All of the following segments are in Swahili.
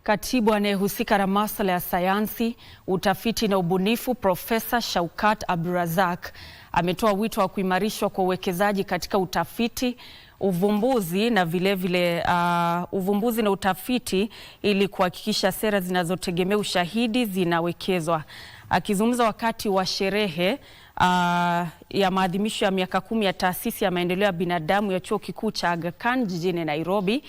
Katibu anayehusika na masuala ya sayansi, utafiti na ubunifu, Profesa Shaukat Abdurazak ametoa wito wa kuimarishwa kwa uwekezaji katika utafiti, uvumbuzi na uvumbuzi na utafiti ili kuhakikisha sera zinazotegemea ushahidi zinawekezwa. Akizungumza wakati wa sherehe ya maadhimisho ya miaka 10 ya taasisi ya maendeleo ya binadamu ya Chuo Kikuu cha Aga Khan jijini Nairobi,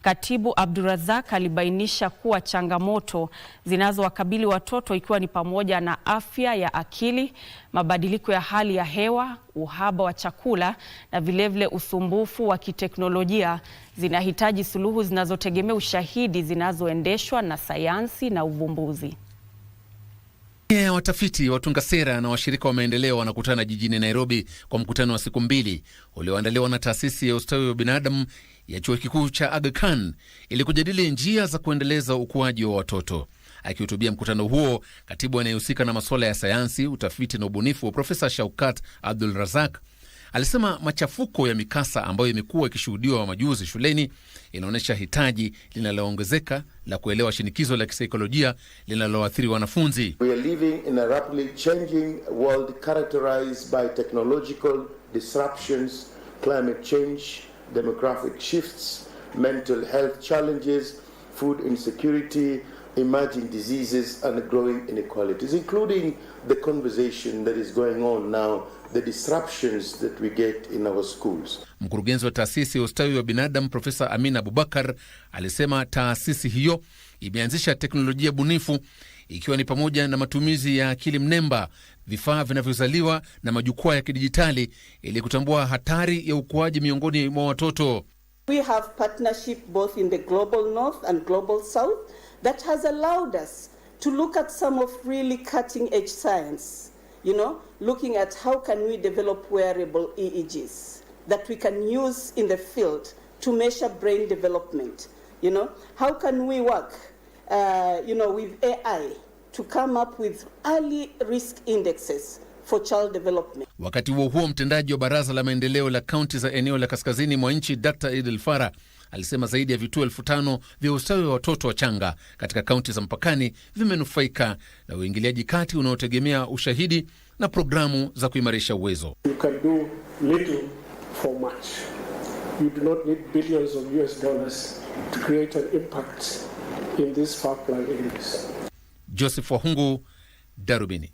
Katibu Abdurazak alibainisha kuwa changamoto zinazowakabili watoto ikiwa ni pamoja na afya ya akili, mabadiliko ya hali ya hewa, uhaba wa chakula na vilevile usumbufu wa kiteknolojia zinahitaji suluhu zinazotegemea ushahidi zinazoendeshwa na sayansi na uvumbuzi. Watafiti, watunga sera na washirika wa maendeleo wanakutana jijini Nairobi kwa mkutano wa siku 2 ulioandaliwa na taasisi ya ustawi wa binadamu ya Chuo Kikuu cha Aga Khan ili kujadili njia za kuendeleza ukuaji wa watoto. Akihutubia mkutano huo, katibu anayehusika na masuala ya sayansi, utafiti na ubunifu, Profesa Shaukat Abdurazak alisema machafuko ya mikasa ambayo imekuwa ikishuhudiwa majuzi shuleni inaonyesha hitaji linaloongezeka la kuelewa shinikizo la kisaikolojia linaloathiri wanafunzi. We are living in a rapidly changing world characterized by technological disruptions, climate change, demographic shifts, mental health challenges, food insecurity, emerging diseases and growing inequalities, including the conversation that is going on now, the disruptions that we get in our schools. Mkurugenzi wa taasisi ya ustawi wa binadamu Profesa Amina Abubakar alisema taasisi hiyo imeanzisha teknolojia bunifu ikiwa ni pamoja na matumizi ya akili mnemba, vifaa vinavyozaliwa na majukwaa ya kidijitali ili kutambua hatari ya ukuaji miongoni mwa watoto. We have partnership both in the global north and global south that has allowed us to look at some of really cutting edge science, looking at how can we develop wearable EEGs that we can use in the field to measure brain development. How can we work with AI to come up with early risk indexes for child development. Wakati huo mtendaji wa baraza la maendeleo la kaunti za eneo la kaskazini mwa nchi Dr. Idil Farah alisema zaidi ya vituo 5,000 vya ustawi wa watoto wachanga katika kaunti za mpakani vimenufaika na uingiliaji kati unaotegemea ushahidi na programu za kuimarisha uwezo. You can do little for much. You do not need billions of US dollars to create an impact in these far-flung areas. Joseph Wahungu, Darubini.